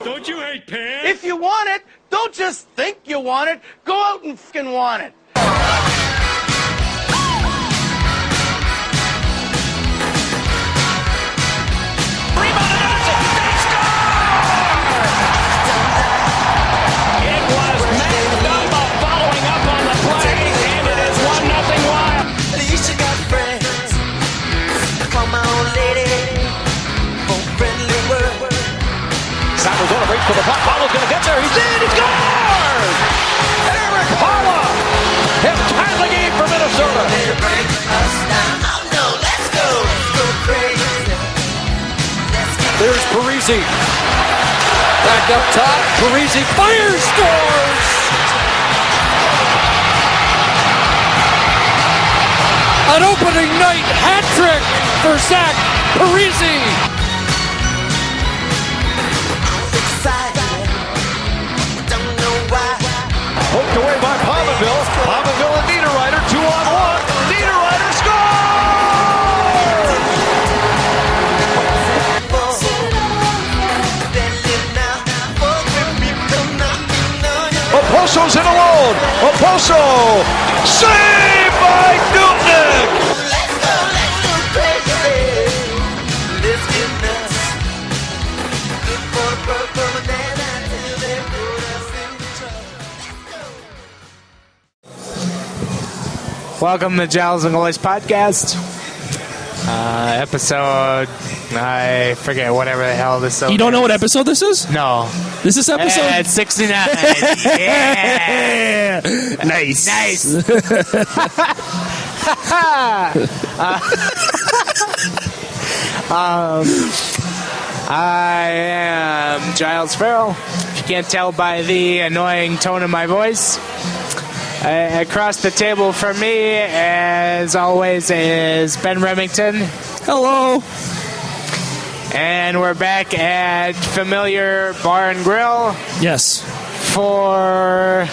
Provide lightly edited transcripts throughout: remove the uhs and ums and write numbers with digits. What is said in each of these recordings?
Don't you hate pants? If you want it, don't just think you want it. Go out and fucking want it. Samuel's going to reach for the puck. Paolo's going to get there. He's in. He scores! Eric Paolo has tied the game for Minnesota. There's Parise. Back up top. Parise fires, scores! An opening night hat trick for Zach Parise. Poked away by Palmerville. Palmerville and Niederreiter, 2-on-1. Niederreiter scores! Oposo's in alone. Oposo, saved by Newton. Let's go crazy. Let's get nuts. Good for the purple banana till they put us in trouble. Welcome to Giles and Giles podcast. Episode, I forget whatever the hell this is. You don't know what episode this is? No. This is episode... It's 69. Yeah. Nice. I am Giles Farrell. If you can't tell by the annoying tone of my voice. Across the table from me, as always, is Ben Remington. Hello. And we're back at familiar Bar and Grill Yes. for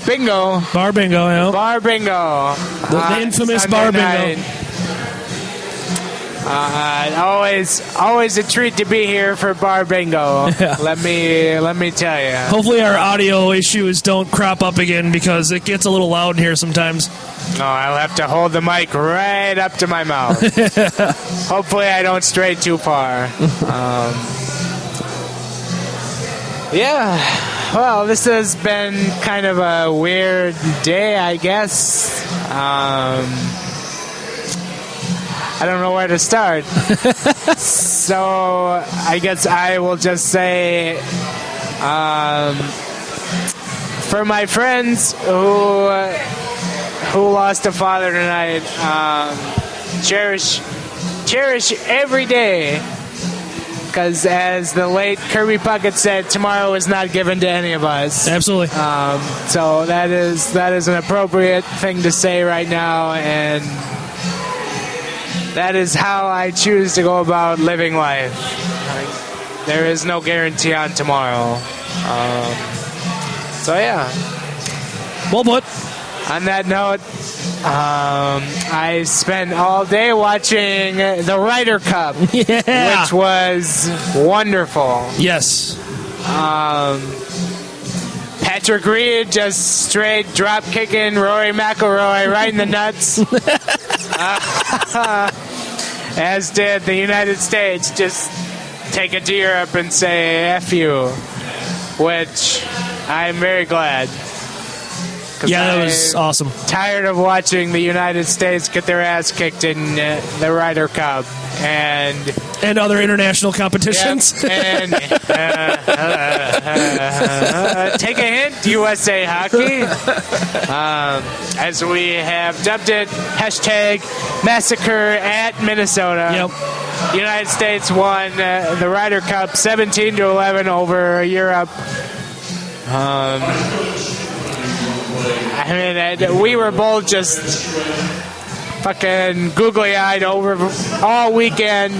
bingo. Bar bingo, yeah. Bar bingo. The infamous Sunday bar bingo. night. Always a treat to be here for bar bingo. Yeah. Let me tell you. Hopefully our audio issues don't crop up again because it gets a little loud in here sometimes. No, I'll have to hold the mic right up to my mouth. Hopefully I don't stray too far. Yeah. Well, this has been kind of a weird day, I guess. I don't know where to start. So I guess I will just say, for my friends who lost a father tonight, cherish every day, because as the late Kirby Puckett said, tomorrow is not given to any of us. Absolutely. So that is an appropriate thing to say right now, and that is how I choose to go about living life. There is no guarantee on tomorrow. So yeah. Well put. On that note, I spent all day watching the Ryder Cup, Yeah. which was wonderful. Yes. Patrick Reed just straight drop kicking Rory McIlroy right in the nuts. As did the United States just take it to Europe and say F you, which I'm very glad. Yeah, that was awesome. Tired of watching the United States get their ass kicked in the Ryder Cup and other international competitions. Yep, and take a hint, USA Hockey. As we have dubbed it, #Massacre at Minnesota. Yep. United States won the Ryder Cup 17-11 over Europe. I mean, we were both just fucking googly-eyed over all weekend,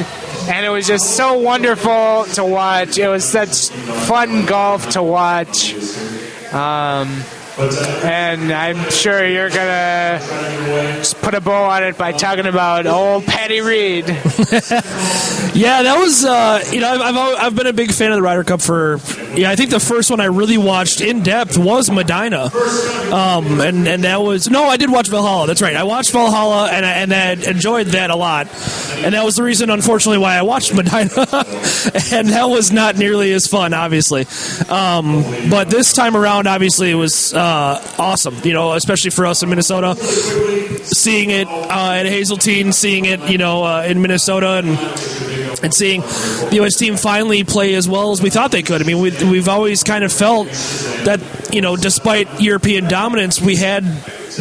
and it was just so wonderful to watch. It was such fun golf to watch. And I'm sure you're going to just put a bow on it by talking about old Patty Reed. Yeah, that was, I've been a big fan of the Ryder Cup I think the first one I really watched in depth was Medina. And that was, no, I did watch Valhalla. That's right. I watched Valhalla and I enjoyed that a lot. And that was the reason, unfortunately, why I watched Medina. And that was not nearly as fun, obviously. But this time around, obviously, it was awesome, especially for us in Minnesota. Seeing it at Hazeltine, seeing it, in Minnesota, and seeing the U.S. team finally play as well as we thought they could. I mean, we've always kind of felt that, despite European dominance, we had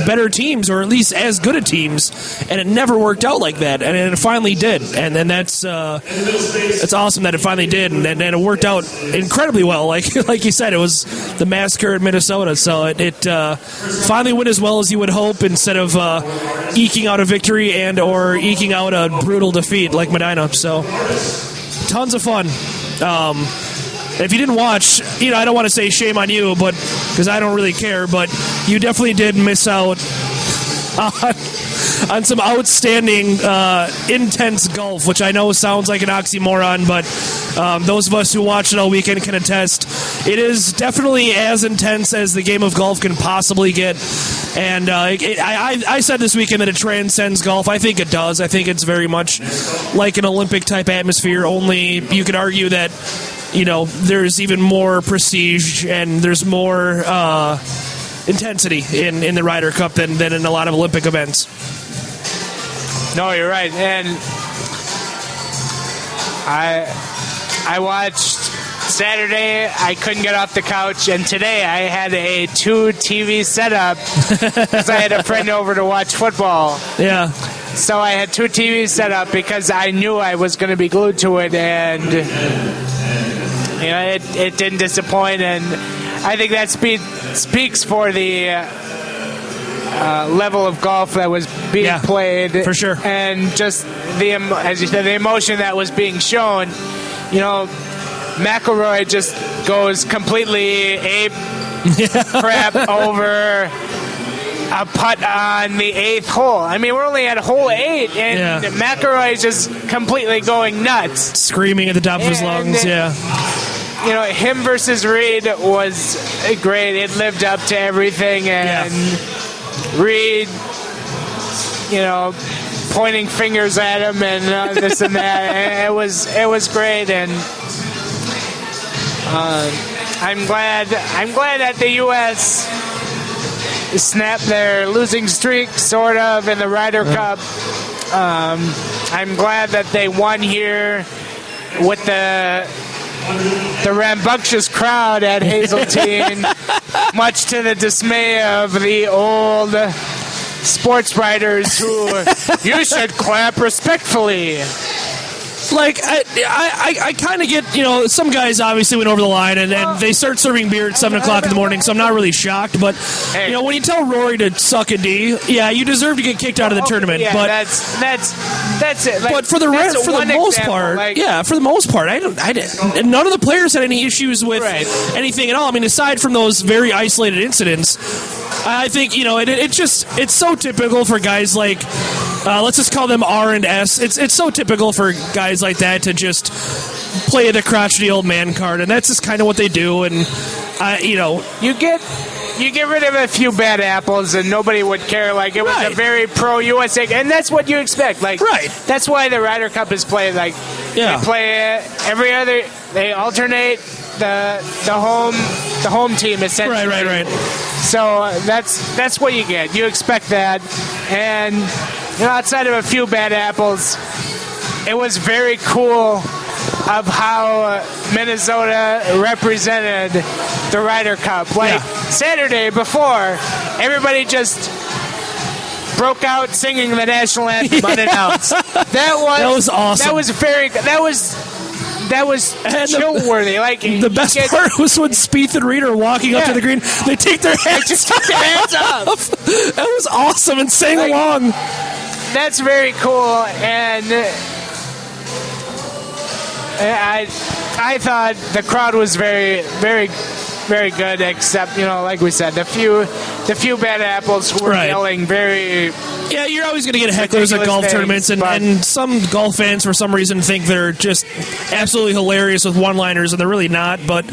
better teams, or at least as good a teams, and it never worked out like that, and it finally did, and then that's awesome that it finally did, and it worked out incredibly well. Like you said, it was the massacre in Minnesota, so it finally went as well as you would hope, instead of eking out a victory and or eking out a brutal defeat like Medina. So tons of fun. If you didn't watch, I don't want to say shame on you, but because I don't really care, but you definitely did miss out on some outstanding, intense golf, which I know sounds like an oxymoron, but those of us who watched it all weekend can attest. It is definitely as intense as the game of golf can possibly get. And I said this weekend that it transcends golf. I think it does. I think it's very much like an Olympic-type atmosphere, only you could argue that there's even more prestige and there's more intensity in the Ryder Cup than in a lot of Olympic events. No, you're right. And I watched Saturday. I couldn't get off the couch, and today I had a 2 TV setup because I had a friend over to watch football. Yeah. So I had 2 TVs set up because I knew I was going to be glued to it, and it didn't disappoint. And I think that speaks for the level of golf that was being played, for sure, and just as you said, the emotion that was being shown. McIlroy just goes completely ape crap over a putt on the 8th hole. I mean, we're only at hole 8, and McIlroy is just completely going nuts, screaming at the top of his lungs. Yeah. Him versus Reed was great. It lived up to everything, and Reed, pointing fingers at him and this and that. And it was great, and I'm glad that the U.S. snapped their losing streak, sort of, in the Ryder Cup. I'm glad that they won here with the rambunctious crowd at Hazeltine, much to the dismay of the old sports writers who you should clap respectfully. Like, I kind of get, some guys obviously went over the line, and they start serving beer at 7 o'clock in the morning, so I'm not really shocked. But, when you tell Rory to suck a D, you deserve to get kicked out of the tournament. Yeah, but that's it. Like, but for the most part, none of the players had any issues with anything at all. I mean, aside from those very isolated incidents, I think, it's so typical for guys like, let's just call them R and S. It's so typical for guys like that to just play the crotchety old man card, and that's just kind of what they do. And you get rid of a few bad apples, and nobody would care. Like, it was a very pro-USA, and that's what you expect. Like, that's why the Ryder Cup is played. Like, they play every other. They alternate the home team essentially. Right. So that's what you get. You expect that, and outside of a few bad apples, it was very cool of how Minnesota represented the Ryder Cup. Like, Saturday before, everybody just broke out singing the national anthem unannounced. That was awesome. That was chill-worthy. Like, the best part was when Spieth and Reed are walking up to the green. They take their hands off. That was awesome, and sang along. That's very cool, and I thought the crowd was very, very, very good, except, like we said, the few bad apples who were Right. yelling very... Yeah, you're always going to get hecklers at ridiculous golf things, tournaments, and some golf fans, for some reason, think they're just absolutely hilarious with one-liners, and they're really not. But,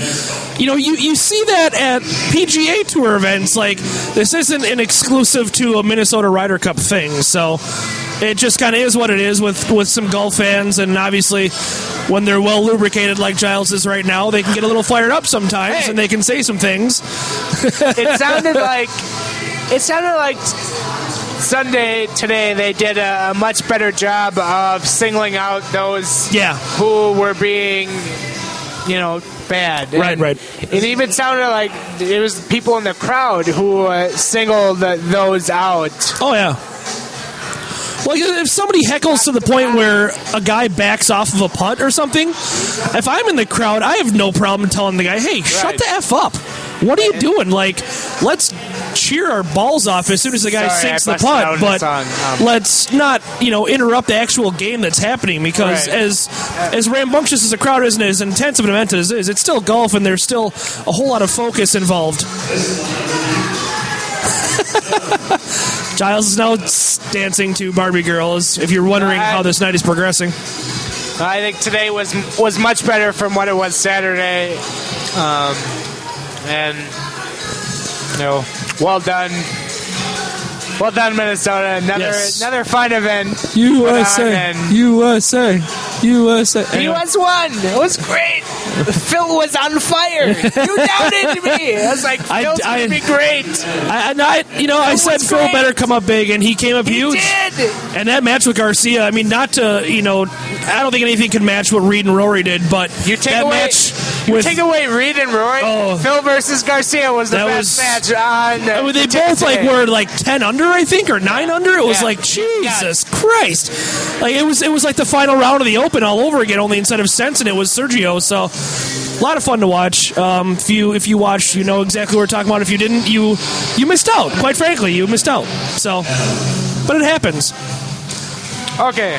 you see that at PGA Tour events. Like, this isn't an exclusive to a Minnesota Ryder Cup thing, so it just kind of is what it is with some golf fans, and obviously when they're well lubricated like Giles is right now, they can get a little fired up sometimes, and they can say some things. It sounded like Sunday today they did a much better job of singling out those who were being, bad. Right. It even sounded like it was people in the crowd who singled those out. Oh, yeah. Well, if somebody heckles to the point where a guy backs off of a putt or something, if I'm in the crowd, I have no problem telling the guy, hey, shut the F up. What are you doing? Like, let's cheer our balls off as soon as the guy sinks the putt, but let's not, interrupt the actual game that's happening, because as rambunctious as a crowd is and as intense of an event as it is, it's still golf, and there's still a whole lot of focus involved. Giles is now dancing to Barbie Girls, if you're wondering how this night is progressing. I think today was much better from what it was Saturday. And, well done. Well done, Minnesota. Another fine event. USA. US won. It was great. Phil was on fire. You doubted me. I was like, Phil's going to be great. I said Phil better come up big, and he came up huge. He did. And that match with Garcia, I mean, not to, I don't think anything can match what Reed and Rory did, but take away Reed and Rory, Phil versus Garcia was the best match on. They both were 10 under, I think, or 9 under. It was like, Jesus Christ! Like it was like the final round of the Open all over again. Only instead of Sensen, it was Sergio. So a lot of fun to watch. If you watched, you know exactly what we're talking about. If you didn't, you missed out. Quite frankly, you missed out. So, but it happens. Okay.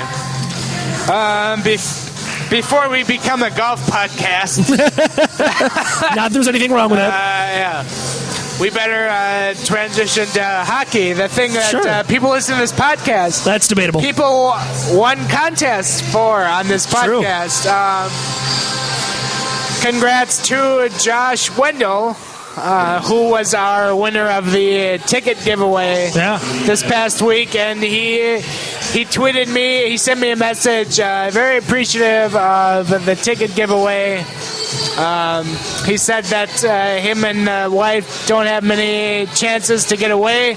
Before we become a golf podcast, not that there's anything wrong with that. We better transition to hockey. The thing that people listen to this podcast. That's debatable. People won contests for on this podcast. Congrats to Josh Wendell, who was our winner of the ticket giveaway this past week, and he tweeted me. He sent me a message. Very appreciative of the ticket giveaway. He said that him and wife don't have many chances to get away,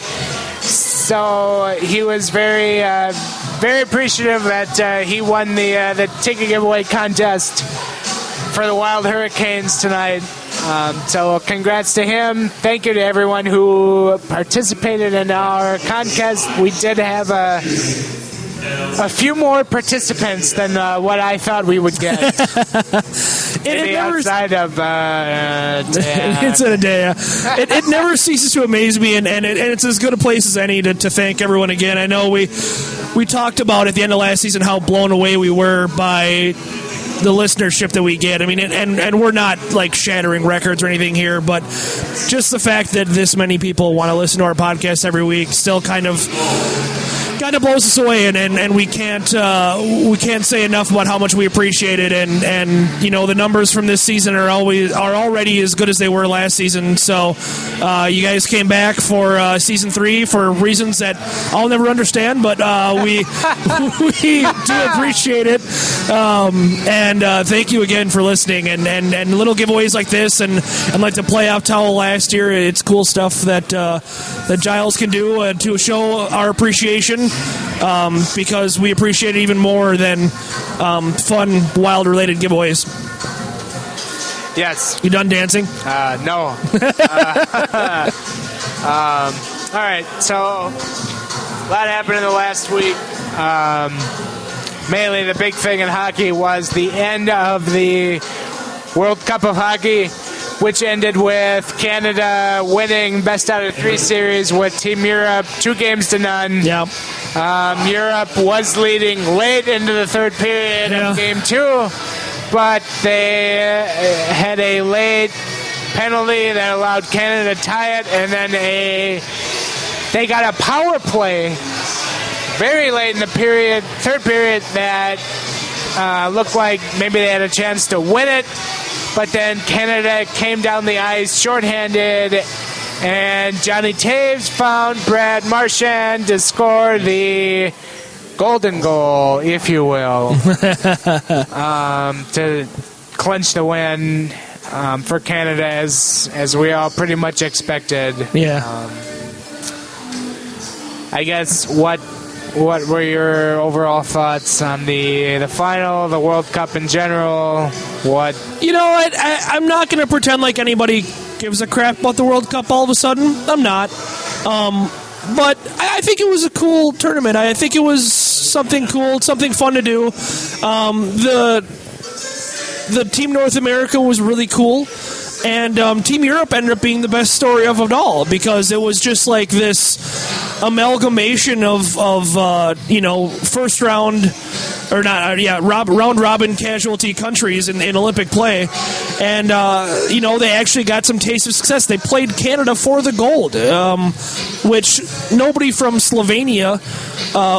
so he was very appreciative that he won the ticket giveaway contest for the Wild Hurricanes tonight. So congrats to him. Thank you to everyone who participated in our contest. We did have a few more participants than what I thought we would get. Outside of it's in a day. It never ceases to amaze me, and it's as good a place as any to thank everyone again. I know we talked about at the end of last season how blown away we were by the listenership that we get. I mean, and we're not like shattering records or anything here, but just the fact that this many people want to listen to our podcast every week still kind of blows us away, and we can't say enough about how much we appreciate it, and the numbers from this season are already as good as they were last season. So you guys came back for season 3 for reasons that I'll never understand, but we do appreciate it, and thank you again for listening, and little giveaways like this, and like the playoff towel last year. It's cool stuff that Giles can do to show our appreciation. Because we appreciate it even more than fun, wild-related giveaways. Yes. You done dancing? No. All right, so a lot happened in the last week. Mainly the big thing in hockey was the end of the World Cup of Hockey, which ended with Canada winning best out of 3 series with Team Europe 2-0. Yeah. Europe was leading late into the third period of Game 2, but they had a late penalty that allowed Canada to tie it, and then they got a power play very late in the period, third period, that looked like maybe they had a chance to win it, but then Canada came down the ice shorthanded, and Johnny Taves found Brad Marchand to score the golden goal, if you will, to clinch the win for Canada, as we all pretty much expected. Yeah. I guess what were your overall thoughts on the final, the World Cup in general? What? You know what? I'm not going to pretend like anybody gives a crap about the World Cup all of a sudden. I'm not. But I think it was a cool tournament. I think it was something cool, something fun to do. The Team North America was really cool. And Team Europe ended up being the best story of it all, because it was just like this amalgamation of first round or not round robin casualty countries in Olympic play, and they actually got some taste of success. They played Canada for the gold, which nobody from Slovenia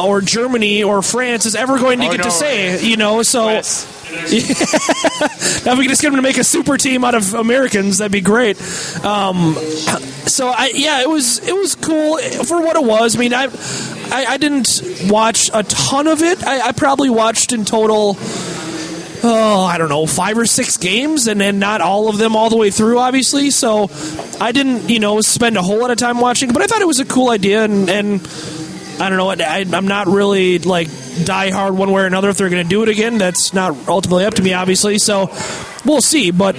or Germany or France is ever going to get to say. So. Yes. Now if we can just get them to make a super team out of Americans, that'd be great. It was cool for what it was. I mean, I didn't watch a ton of it. I probably watched in total, 5 or 6 games, and not all of them all the way through, obviously. So I didn't, spend a whole lot of time watching, but I thought it was a cool idea, and I don't know. I'm not really die hard one way or another if they're going to do it again. That's not ultimately up to me, obviously. So we'll see. But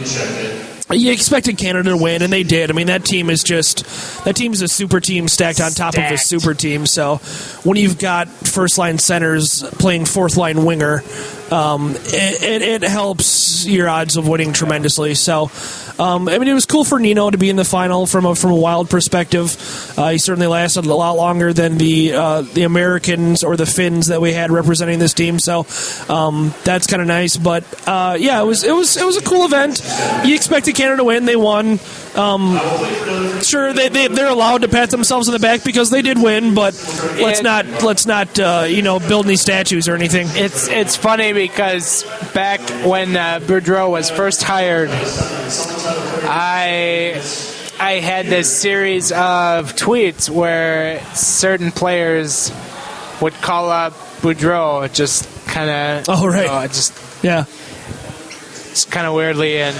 you expected Canada to win, and they did. I mean, that team is a super team stacked on top of a super team. So when you've got first line centers playing fourth line winger, it helps your odds of winning tremendously. So. It was cool for Nino to be in the final from a Wild perspective. He certainly lasted a lot longer than the Americans or the Finns that we had representing this team. So that's kind of nice. But it was a cool event. You expected Canada to win. They won. Sure, they're allowed to pat themselves on the back because they did win. But let's not build any statues or anything. It's funny because back when Boudreau was first hired, I had this series of tweets where certain players would call up Boudreau, just kind of. Oh right. Just kind of weirdly, and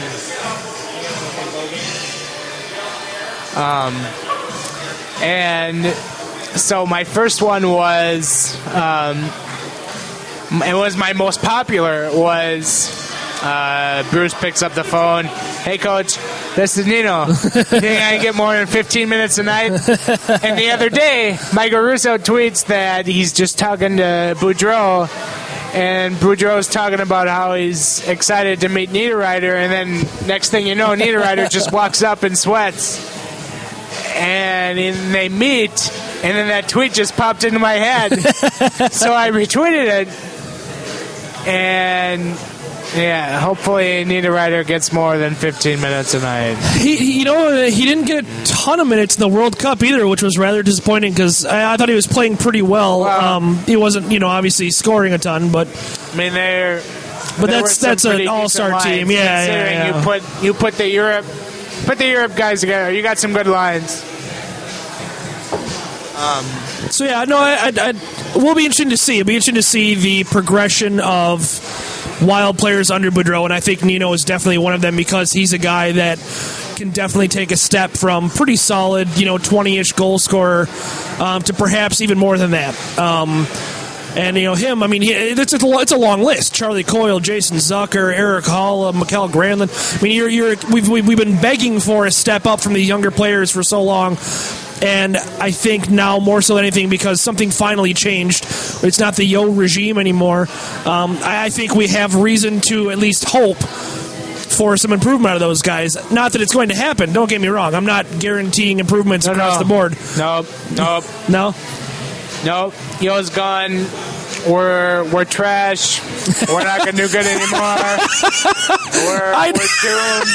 so my first one was, it was my most popular, was. Bruce picks up the phone. Hey, Coach, this is Nino. You think I can get more than 15 minutes a night? And the other day, Michael Russo tweets that he's just talking to Boudreau, and Boudreau's talking about how he's excited to meet Niederreiter, and then next thing you know, Niederreiter just walks up in sweats. And they meet, and then that tweet just popped into my head. So I retweeted it, and... yeah, hopefully Niederreiter gets more than 15 minutes a night. He didn't get a ton of minutes in the World Cup either, which was rather disappointing because I thought he was playing pretty well. He wasn't, obviously scoring a ton, but I mean, that's an all-star team. Yeah. You put the Europe guys together. You got some good lines. We'll be interesting to see. It'll be interesting to see the progression of Wild players under Boudreau, and I think Nino is definitely one of them because he's a guy that can definitely take a step from pretty solid, 20-ish goal scorer to perhaps even more than that. And him, I mean, it's a long list. Charlie Coyle, Jason Zucker, Eric Hall, Mikkel Granlund. I mean, we've been begging for a step up from the younger players for so long. And I think now more so than anything because something finally changed. It's not the Yo regime anymore. I think we have reason to at least hope for some improvement out of those guys. Not that it's going to happen. Don't get me wrong. I'm not guaranteeing improvements across the board. Nope. No? Nope. Yo's gone. We're trash. We're not going to do good anymore. We're doomed.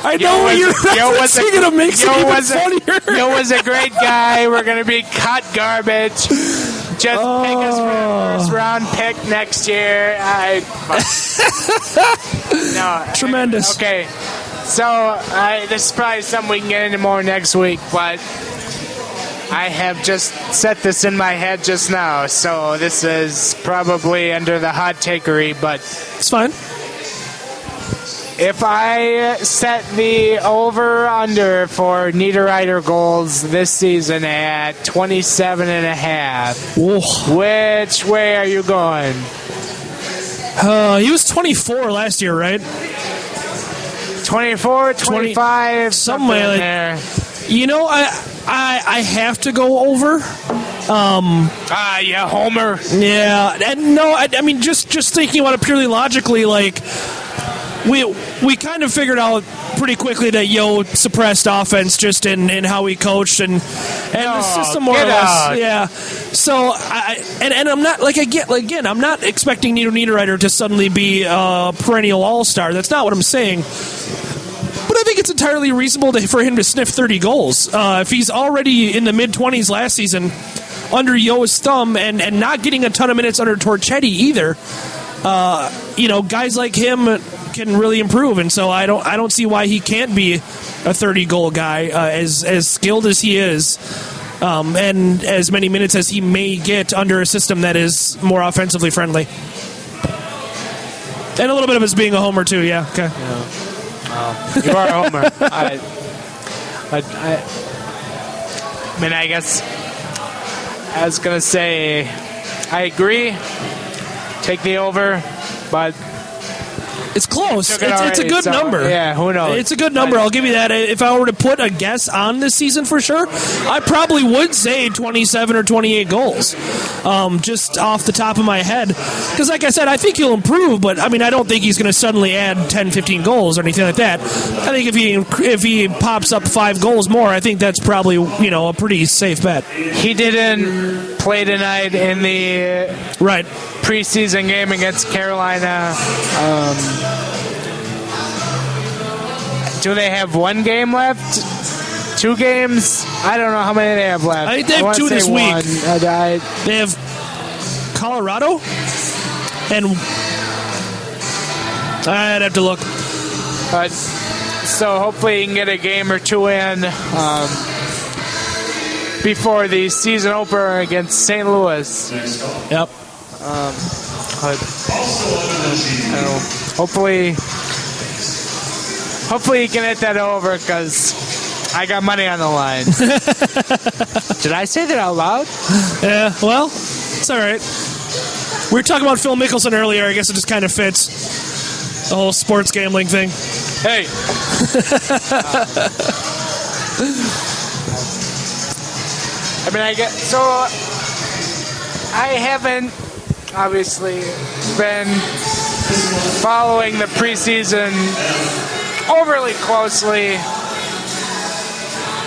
I know what you're referencing, and it makes it even funnier. Yo was a great guy. We're going to be cut garbage. Just pick us for a first round pick next year. No. Tremendous. Okay. So this is probably something we can get into more next week, but I have just set this in my head just now, so this is probably under the hot takery, but It's fine. if I set the over-under for Niederreiter goals this season at 27.5, Whoa. which way are you going? He was 24 last year, right? 24, 25, something like there. You know, I have to go over. Yeah, Homer. Yeah, and no, I mean just thinking about it purely logically, like we kind of figured out pretty quickly that Yo suppressed offense just in how he coached and the system more or less. out. Yeah. So I'm not again I'm not expecting Niederreiter to suddenly be a perennial all-star. That's not what I'm saying. But I think it's entirely reasonable for him to sniff 30 goals. If he's already in the mid-20s last season under Yo's thumb and not getting a ton of minutes under Torchetti either, guys like him can really improve. And so I don't see why he can't be a 30-goal guy as skilled as he is and as many minutes as he may get under a system that is more offensively friendly. And a little bit of his being a homer, too, yeah. Okay. Yeah. You are a homer. I mean, I guess I was going to say I agree. Take the over, but it's close. Took it It's a already, good so, number. yeah, who knows? It's a good number. I'll give you that. If I were to put a guess on this season for sure, I probably would say 27 or 28 goals, just off the top of my head. Because, like I said, I think he'll improve, but I mean, I don't think he's going to suddenly add 10, 15 goals or anything like that. I think if he pops up 5 goals more, I think that's probably a pretty safe bet. He didn't play tonight in the Right. preseason game against Carolina. Do they have one game left? 2 games? I don't know how many they have left. I think they have wanna 2 this say week. one. They have Colorado, and I'd have to look. But so hopefully you can get a game or 2 in before the season opener against St. Louis. Yep. But hopefully you can hit that over because I got money on the line. Did I say that out loud? Yeah, well, it's all right. We were talking about Phil Mickelson earlier. I guess it just kind of fits the whole sports gambling thing. Hey. I mean, I haven't obviously been following the preseason overly closely.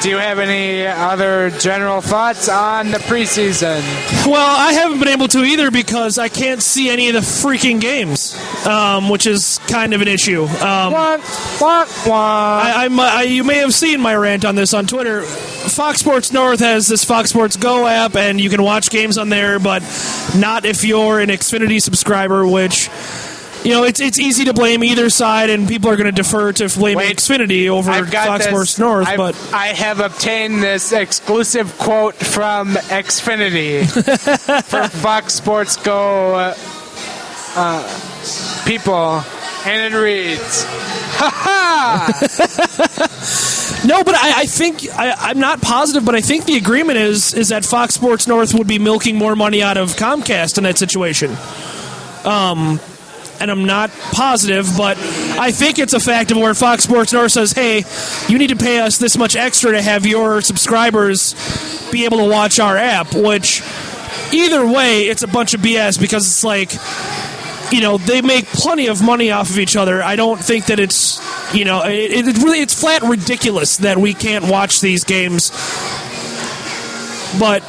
Do you have any other general thoughts on the preseason? Well, I haven't been able to either because I can't see any of the freaking games, which is kind of an issue. You may have seen my rant on this on Twitter. Fox Sports North has this Fox Sports Go app, and you can watch games on there, but not if you're an Xfinity subscriber, which... it's easy to blame either side, and people are going to defer to blame Xfinity over Fox Sports North. But I have obtained this exclusive quote from Xfinity for Fox Sports Go people, and it reads, "Ha ha!" No, but I think I'm not positive, but I think the agreement is that Fox Sports North would be milking more money out of Comcast in that situation. And I'm not positive, but I think it's a fact of where Fox Sports North says, hey, you need to pay us this much extra to have your subscribers be able to watch our app, which either way, it's a bunch of BS because it's like, they make plenty of money off of each other. I don't think that it's, it's flat ridiculous that we can't watch these games. But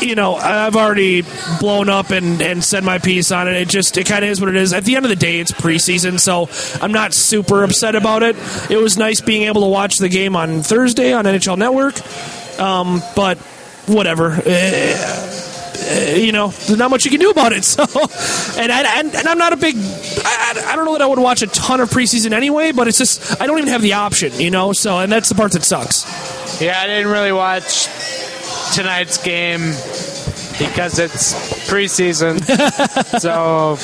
I've already blown up and said my piece on it. It kind of is what it is. At the end of the day, it's preseason, so I'm not super upset about it. It was nice being able to watch the game on Thursday on NHL Network, but whatever. There's not much you can do about it. So, and I'm not a big. I don't know that I would watch a ton of preseason anyway, but it's just I don't even have the option, So, and that's the part that sucks. Yeah, I didn't really watch tonight's game because it's preseason. So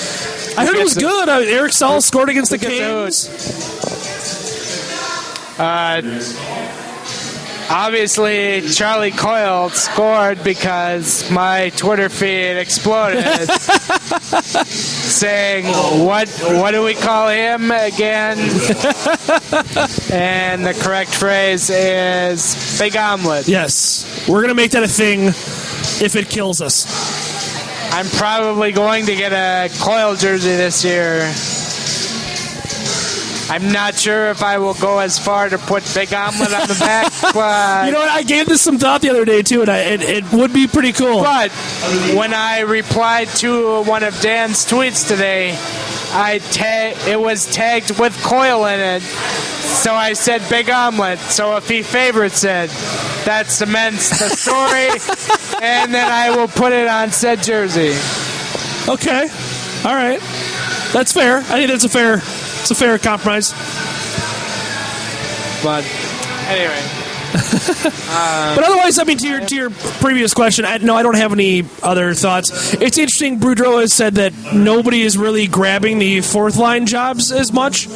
I heard it was good. Eric Staal scored against the Canes. Obviously, Charlie Coyle scored because my Twitter feed exploded, saying, "What do we call him again?" And the correct phrase is "big omelet." Yes, we're gonna make that a thing if it kills us. I'm probably going to get a Coyle jersey this year. I'm not sure if I will go as far to put big omelet on the back, but... You know what? I gave this some thought the other day, too, and it would be pretty cool. But when I replied to one of Dan's tweets today, it was tagged with Coyle in it, so I said big omelet. So if he favorites it, that cements the story, and then I will put it on said jersey. Okay. All right. That's fair. I think that's a fair compromise. But anyway. But otherwise, I mean, to your previous question, I don't have any other thoughts. It's interesting. Boudreau has said that nobody is really grabbing the fourth line jobs as much.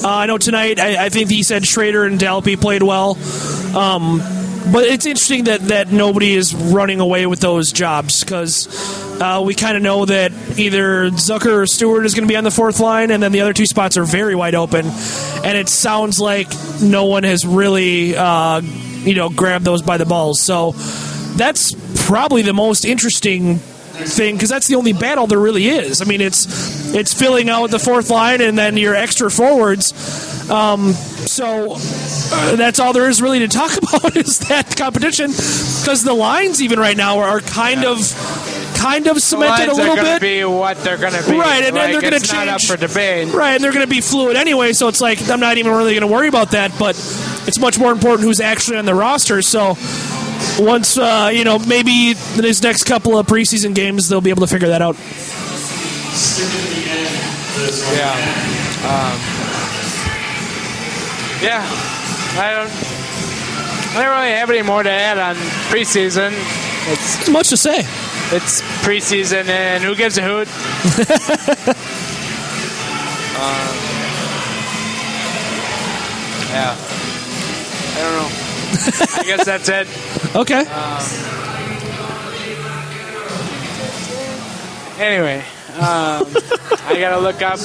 I know tonight, I think he said Schrader and Dalpe played well. But it's interesting that nobody is running away with those jobs because we kind of know that either Zucker or Stewart is going to be on the fourth line, and then the other two spots are very wide open. And it sounds like no one has really, grabbed those by the balls. So that's probably the most interesting thing because that's the only battle there really is. I mean, it's filling out the fourth line and then your extra forwards. So that's all there is really to talk about is that competition because the lines even right now are kind of cemented a little bit. They're going to be what they're going to be. Right, and then they're going to change. Not up for debate. Right, and they're going to be fluid anyway, so it's like I'm not even really going to worry about that, but it's much more important who's actually on the roster. So once, maybe these next couple of preseason games, they'll be able to figure that out. I don't really have any more to add on preseason. It's much to say. It's preseason, and who gives a hoot? I don't know. I guess that's it. Okay. Anyway, I gotta look up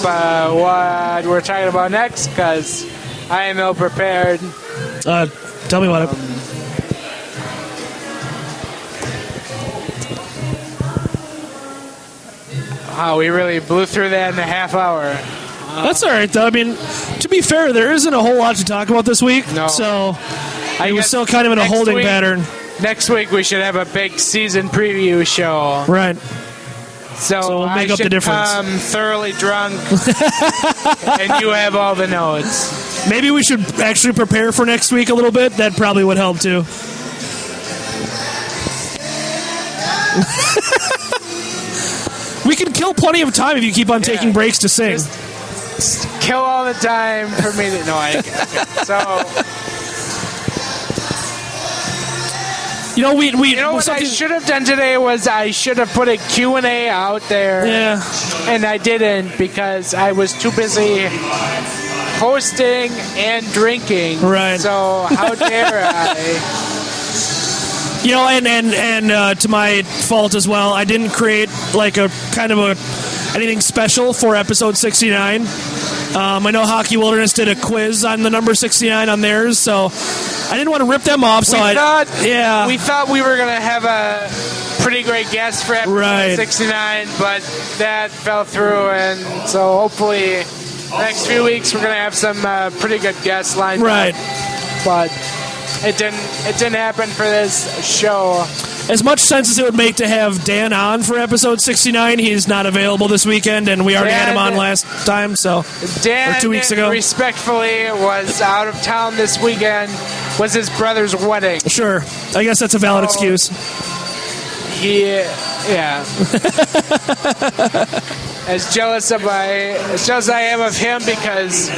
what we're talking about next because I am ill prepared. Tell me about it. Wow, we really blew through that in a half hour. That's all right, though. I mean, to be fair, there isn't a whole lot to talk about this week. No. So I was still kind of in a holding pattern. Next week we should have a big season preview show. Right. So we'll make up the difference. I'm thoroughly drunk, and you have all the notes. Maybe we should actually prepare for next week a little bit. That probably would help, too. We can kill plenty of time if you keep on taking breaks to sing. Just kill all the time for me to... No, so... what I should have done today was I should have put a Q&A out there. Yeah. And I didn't because I was too busy hosting and drinking. Right. So how dare I... And to my fault as well, I didn't create like a kind of anything special for episode 69. I know Hockey Wilderness did a quiz on the number 69 on theirs, so I didn't want to rip them off. We thought we were going to have a pretty great guest for episode 69, but that fell through, and so hopefully next few weeks we're going to have some pretty good guests lined up. But it didn't happen for this show. as much sense as it would make to have Dan on for episode 69, he's not available this weekend, and we already had him on last time, so Dan, or 2 weeks ago. Respectfully, was out of town this weekend. Was his brother's wedding. Sure, I guess that's a valid excuse. Yeah. as jealous as I am of him because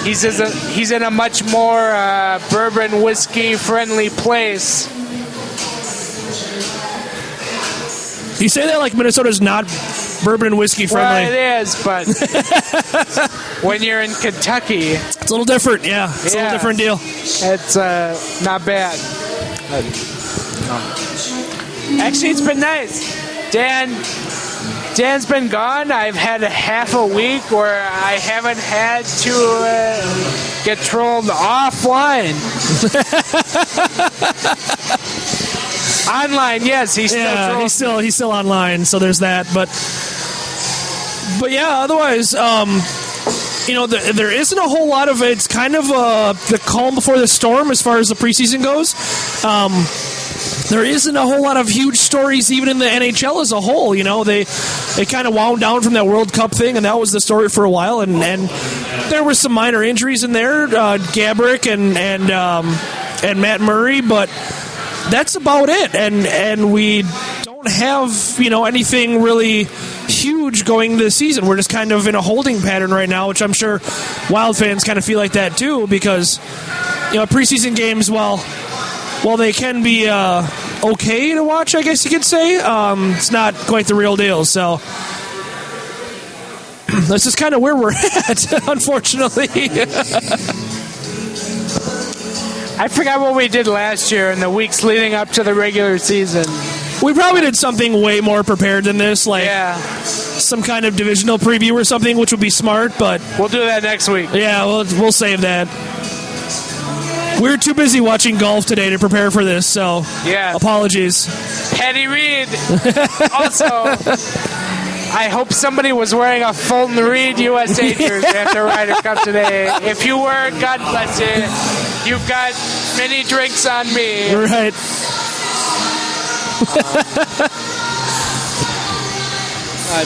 he's in a much more bourbon whiskey friendly place. You say that like Minnesota's not bourbon and whiskey friendly. Well, it is, but when you're in Kentucky, it's a little different. Yeah, it's a little different deal. It's not bad. Actually, it's been nice. Dan's been gone. I've had a half a week where I haven't had to get trolled offline. Online, yes, he's still he's still online. So there's that. But yeah, otherwise, there isn't a whole lot of it. It's kind of the calm before the storm as far as the preseason goes. There isn't a whole lot of huge stories even in the NHL as a whole. They kind of wound down from that World Cup thing, and that was the story for a while. And there were some minor injuries in there, Gaborik and Matt Murray, but that's about it. And we don't have anything really huge going this season. We're just kind of in a holding pattern right now, which I'm sure Wild fans kind of feel like that too, because preseason games, well, they can be okay to watch, I guess you could say. It's not quite the real deal, so that's just kind of where we're at, unfortunately. I forgot what we did last year in the weeks leading up to the regular season. We probably did something way more prepared than this, like some kind of divisional preview or something, which would be smart, but we'll do that next week. Yeah, we'll save that. We were too busy watching golf today to prepare for this, so apologies. Patty Reed. Also, I hope somebody was wearing a Fulton Reed USA jersey after Ryder Cup today. If you were, God bless you. You've got many drinks on me. Right.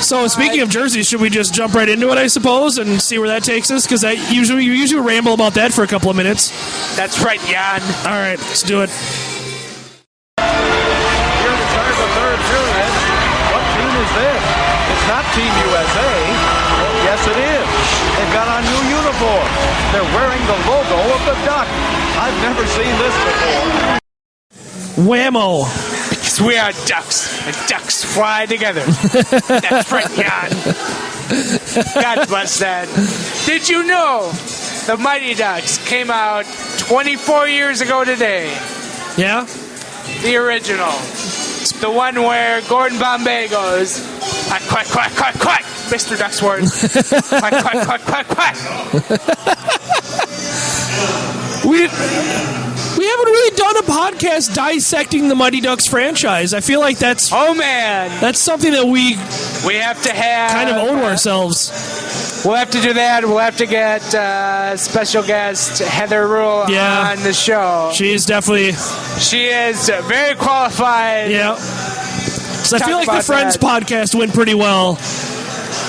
So speaking of jerseys, should we just jump right into it, I suppose, and see where that takes us? Because you usually ramble about that for a couple of minutes. That's right, Jan. All right, let's do it. Here to start the third period. What team is this? It's not Team USA. Yes, it is. They've got on new uniforms. They're wearing the logo of the Duck. I've never seen this before. Whammo. Because we are ducks, and ducks fly together. That's right, Jan. God bless that. Did you know the Mighty Ducks came out 24 years ago today? Yeah? The original. The one where Gordon Bombay goes, quack, quack, quack, quack, quack, Mr. Ducksworth. Quack, quack, quack, quack, quack. We haven't really done a podcast dissecting the Mighty Ducks franchise. I feel like that's that's something that we have to have kind of owe ourselves. We'll have to do that. We'll have to get special guest Heather Rule on the show. She is very qualified. Yeah. So I feel like the Friends podcast went pretty well.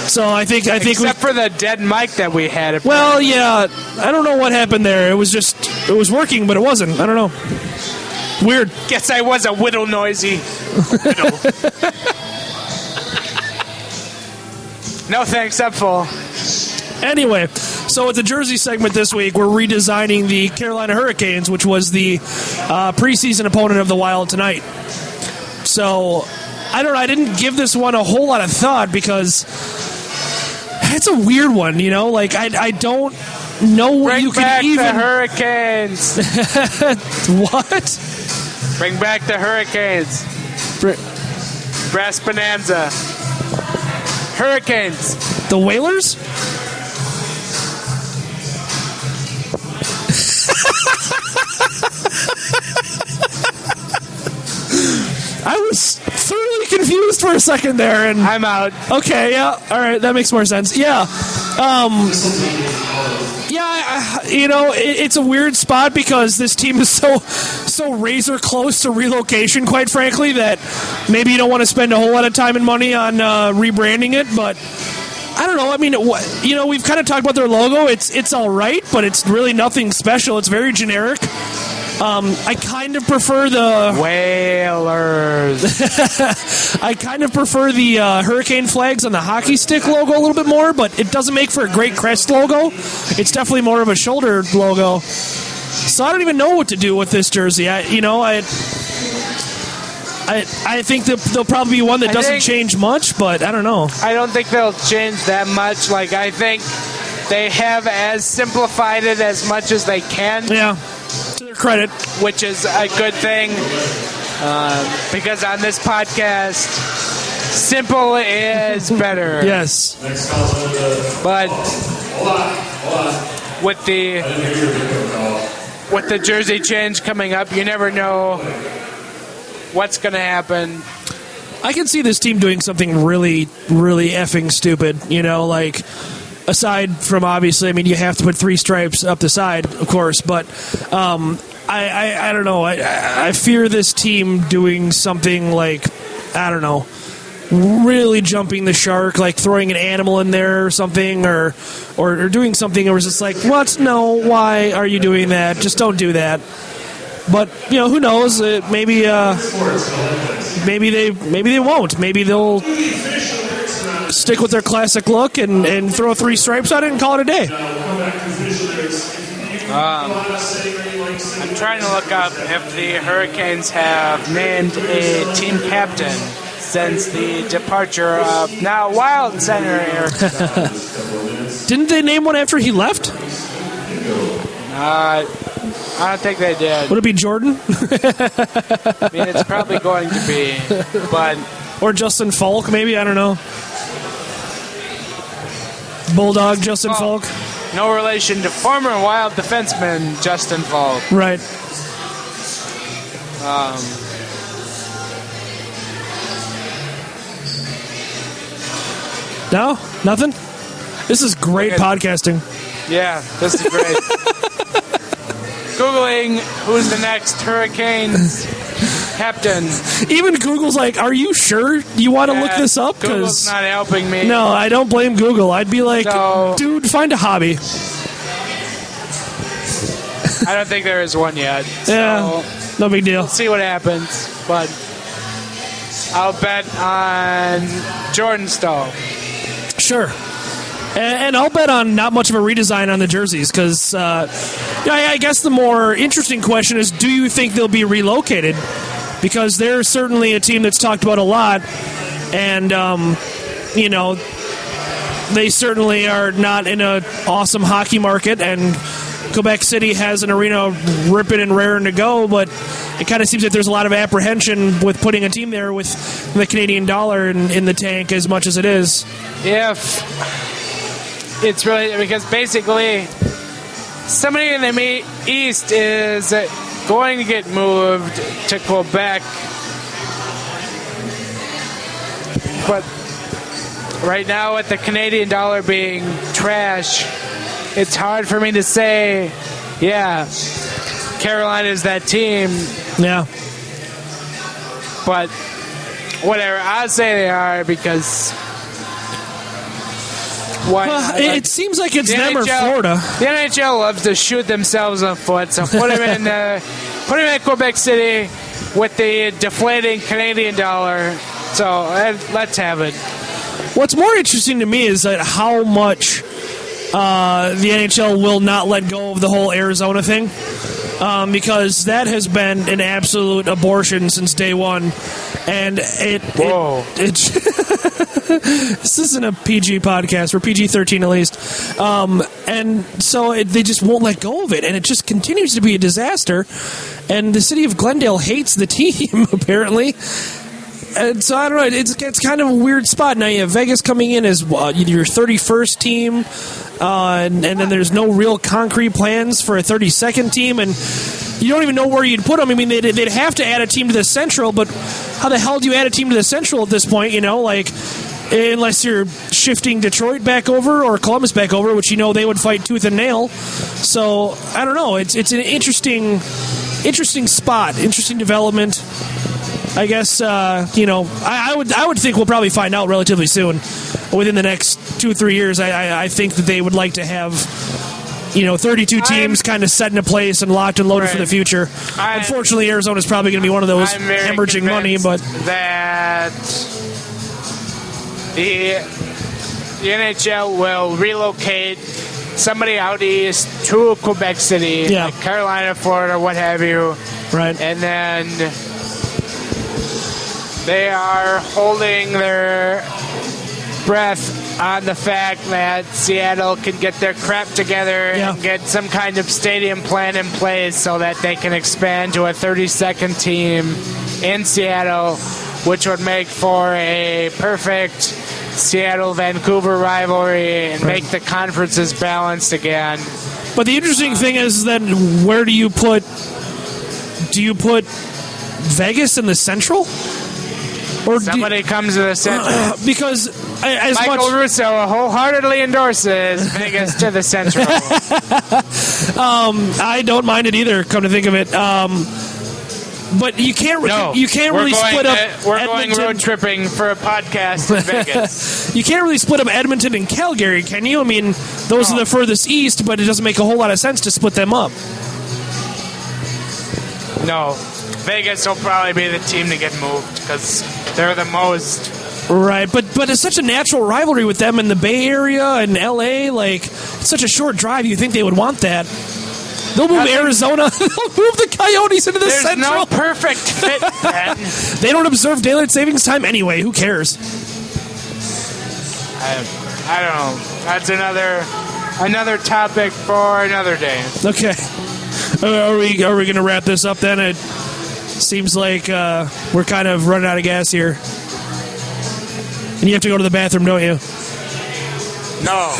So I think except for the dead mic that we had. Well, yeah, I don't know what happened there. It was working, but it wasn't. I don't know. Weird. Guess I was a whittle noisy. No thanks, I'm full. Anyway, so with the jersey segment this week, we're redesigning the Carolina Hurricanes, which was the preseason opponent of the Wild tonight. So I don't know. I didn't give this one a whole lot of thought because it's a weird one, Like I don't know what you can even. Bring back the Hurricanes. What? Bring back the Hurricanes. Brass Bonanza. Hurricanes. The Whalers? I was thoroughly confused for a second there, and I'm out. Okay, yeah, all right, that makes more sense. Yeah, Yeah, it's a weird spot because this team is so razor close to relocation, quite frankly, that maybe you don't want to spend a whole lot of time and money on rebranding it, but I don't know. I mean, we've kind of talked about their logo. It's all right, but it's really nothing special. It's very generic. I kind of prefer the Whalers. I kind of prefer the hurricane flags on the hockey stick logo a little bit more, but it doesn't make for a great crest logo. It's definitely more of a shoulder logo. So I don't even know what to do with this jersey. I think there'll probably be one that doesn't change much, but I don't know. I don't think they'll change that much. Like, I think they have as simplified it as much as they can. Yeah. To their credit, which is a good thing, because on this podcast, simple is better. Yes. But with the jersey change coming up, you never know what's going to happen. I can see this team doing something really, really effing stupid. Like, aside from, obviously, I mean, you have to put 3 stripes up the side, of course, but I don't know. I fear this team doing something like, I don't know, really jumping the shark, like throwing an animal in there or something, or doing something where it's just like, what? No, why are you doing that? Just don't do that. But who knows? Maybe they won't. Maybe they'll stick with their classic look and throw 3 stripes on it and call it a day. I'm trying to look up if the Hurricanes have named a team captain since the departure of now Wild center Erickson. Didn't they name one after he left? I don't think they did. Would it be Jordan? I mean, it's probably going to be, but or Justin Falk, maybe. I don't know. Bulldog Justin Falk. No relation to former Wild defenseman Justin Falk. Right. No? Nothing? This is great podcasting. Yeah, this is great. Googling who's the next Hurricanes captain. Even Google's like, are you sure you want to look this up? Google's not helping me. No, I don't blame Google. I'd be like, dude, find a hobby. I don't think there is one yet. Yeah, no big deal. We'll see what happens. But I'll bet on Jordan Stahl. Sure. And I'll bet on not much of a redesign on the jerseys because I guess the more interesting question is, do you think they'll be relocated? Because they're certainly a team that's talked about a lot, and, they certainly are not in an awesome hockey market, and Quebec City has an arena ripping and raring to go, but it kind of seems like there's a lot of apprehension with putting a team there with the Canadian dollar in the tank as much as it is. It's really because basically somebody in the East is going to get moved to Quebec, but right now with the Canadian dollar being trash, it's hard for me to say, yeah, Carolina is that team. Yeah. But whatever, I'll say they are because it seems like it's them or Florida. The NHL loves to shoot themselves in the foot, so put them in Quebec City with the deflating Canadian dollar. So let's have it. What's more interesting to me is that how much the NHL will not let go of the whole Arizona thing, because that has been an absolute abortion since day one, and this isn't a PG podcast. We're PG-13 at least, and so they just won't let go of it, and it just continues to be a disaster. And the city of Glendale hates the team apparently. And so I don't know. It's kind of a weird spot. Now you have Vegas coming in as your 31st team, and then there's no real concrete plans for a 32nd team, and you don't even know where you'd put them. I mean, they'd have to add a team to the Central, but how the hell do you add a team to the Central at this point? unless you're shifting Detroit back over or Columbus back over, which they would fight tooth and nail. So I don't know. It's an interesting spot, interesting development. I guess I would think we'll probably find out relatively soon, within the next 2-3 years. I think that they would like to have 32 teams kind of set into place and locked and loaded for the future. Unfortunately, Arizona's probably going to be one of those hemorrhaging money, but that the NHL will relocate somebody out east to Quebec City, like Carolina, Florida, what have you. Right. And then they are holding their breath on the fact that Seattle can get their crap together and get some kind of stadium plan in place so that they can expand to a 32nd team in Seattle, which would make for a perfect Seattle-Vancouver rivalry and make the conferences balanced again. But the interesting thing is then, where do you put Vegas in the Central? Or somebody comes to the Central. Because as Michael Russo wholeheartedly endorses Vegas to the Central. I don't mind it either, come to think of it. But you can't really split up. We're going road tripping for a podcast in Vegas. You can't really split up Edmonton and Calgary, can you? I mean, those are the furthest east, but it doesn't make a whole lot of sense to split them up. No. Vegas will probably be the team to get moved because they're the most. Right, but it's such a natural rivalry with them in the Bay Area and L.A. Like, it's such a short drive. You think they would want that? They'll move Arizona. They'll move the Coyotes into the Central. There's no perfect fit, man. They don't observe daylight savings time anyway. Who cares? I don't know. That's another topic for another day. Okay. Are we going to wrap this up then? It seems like we're kind of running out of gas here. And you have to go to the bathroom, don't you? No.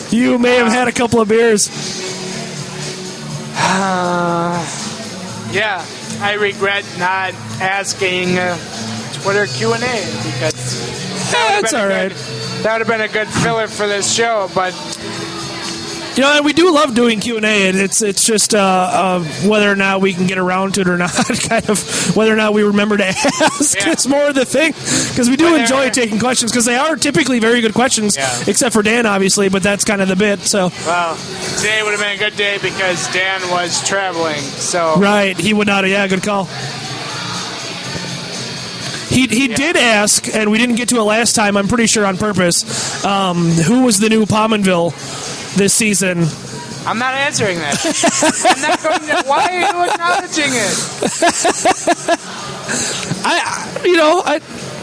You may have had a couple of beers. Yeah, I regret not asking Twitter Q&A because that's all right. That would have been a good filler for this show, but and we do love doing Q&A, and it's just whether or not we can get around to it or not, kind of whether or not we remember to ask. Yeah. It's more the thing, because we do enjoy taking questions, because they are typically very good questions, except for Dan, obviously, but that's kind of the bit. So, well, today would have been a good day because Dan was traveling. So right, he would not. Yeah, good call. He did ask, and we didn't get to it last time, I'm pretty sure on purpose, who was the new Pominville this season. I'm not answering that. I'm not going to. Why are you acknowledging it?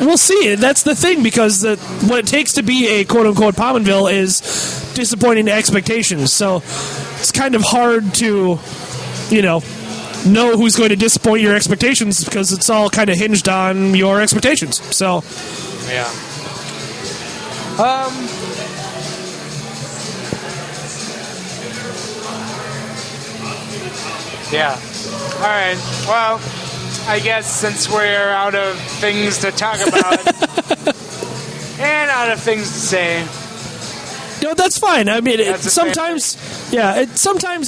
We'll see. That's the thing, because what it takes to be a quote-unquote Pominville is disappointing to expectations. So it's kind of hard to, know who's going to disappoint your expectations, because it's all kind of hinged on your expectations. So, yeah. Yeah. All right. Well, I guess since we're out of things to talk about and out of things to say, that's fine. I mean, sometimes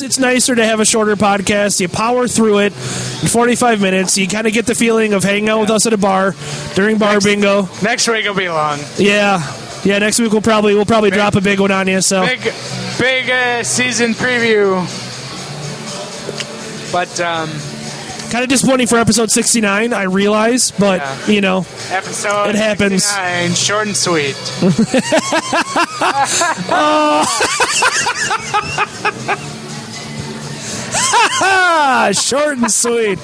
it's nicer to have a shorter podcast. You power through it in 45 minutes. You kind of get the feeling of hanging out with us at a bar during bar bingo. Next week will be long. Yeah. Next week we'll probably drop a big one on you. So big season preview. But kind of disappointing for episode 69, I realize, but episode it happens. 69, short and sweet. Short and sweet.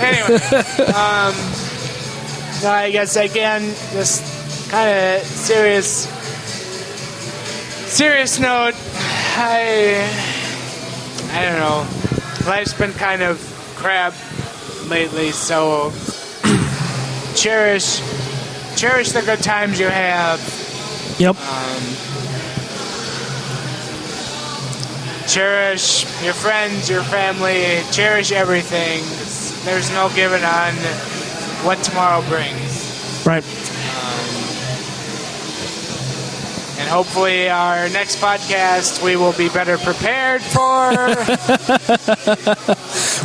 Anyway, I guess again, just kind of serious note. I don't know. Life's been kind of crap lately, so cherish the good times you have. Yep. Cherish your friends, your family. Cherish everything. there's no giving on what tomorrow brings. Right. And hopefully our next podcast we will be better prepared for.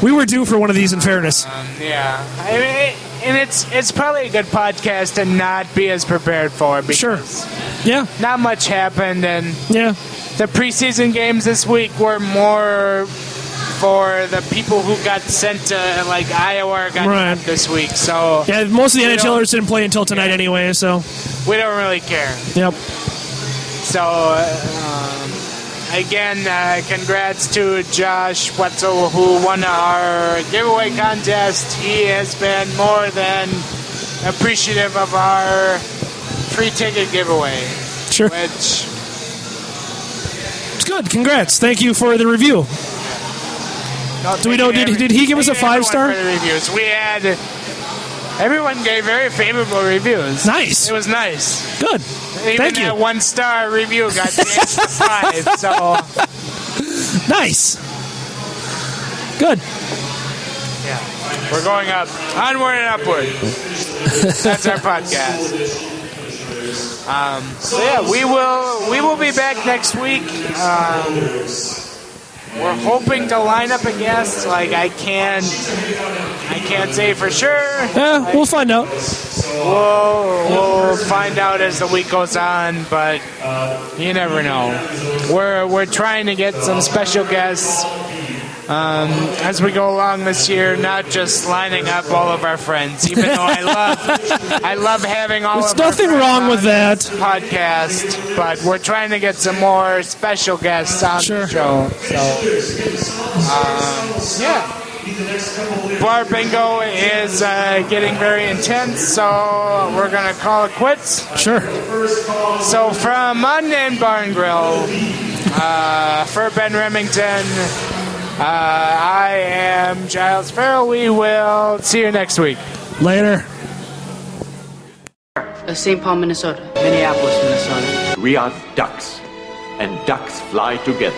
We were due for one of these, in fairness. Yeah. I mean, and it's probably a good podcast to not be as prepared for. Because Sure. Yeah. not much happened, and Yeah. the preseason games this week were more for the people who got sent to, like, Iowa or got Right. sent this week. So Yeah, most of the We don't- NHLers didn't play until tonight anyway, so. we don't really care. Yep. So, again, congrats to Josh Wetzel, who won our giveaway contest. He has been more than appreciative of our free ticket giveaway, Sure. which It's good. Congrats. Thank you for the review. Do we know, did he give us a thank you 5-star? everyone for the reviews. We had, everyone gave very favorable reviews. Nice. It was nice. Good. Even Thank that you. 1-star review got the extra 5, so Nice. Good. yeah, we're going up, onward and upward. That's our podcast. So yeah, we will be back next week. We're hoping to line up a guest. Like I can't say for sure. Yeah, we'll find out. We'll find out as the week goes on, but you never know. We're trying to get some special guests as we go along this year, not just lining up all of our friends. Even though I love having all There's of our nothing friends wrong on with that. this podcast, but we're trying to get some more special guests on Sure. the show. So, yeah. Bar bingo is getting very intense, so we're going to call it quits. Sure. So from Unnamed Bar and Grill, for Ben Remington, I am Giles Farrell. We will see you next week. Later. St. Paul, Minnesota. Minneapolis, Minnesota. We are ducks, and ducks fly together.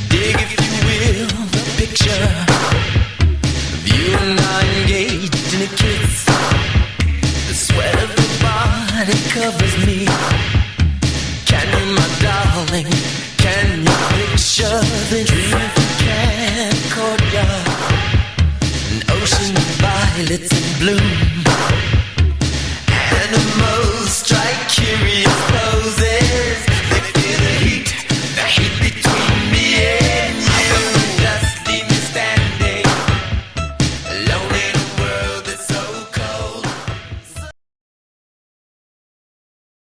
Dig, if you will, the picture of you and I engaged in a kiss. The sweat of your body covers me. Can you, my darling, can you picture the dream of a cat courtyard? An ocean of violets in bloom. Animals strike curious pose.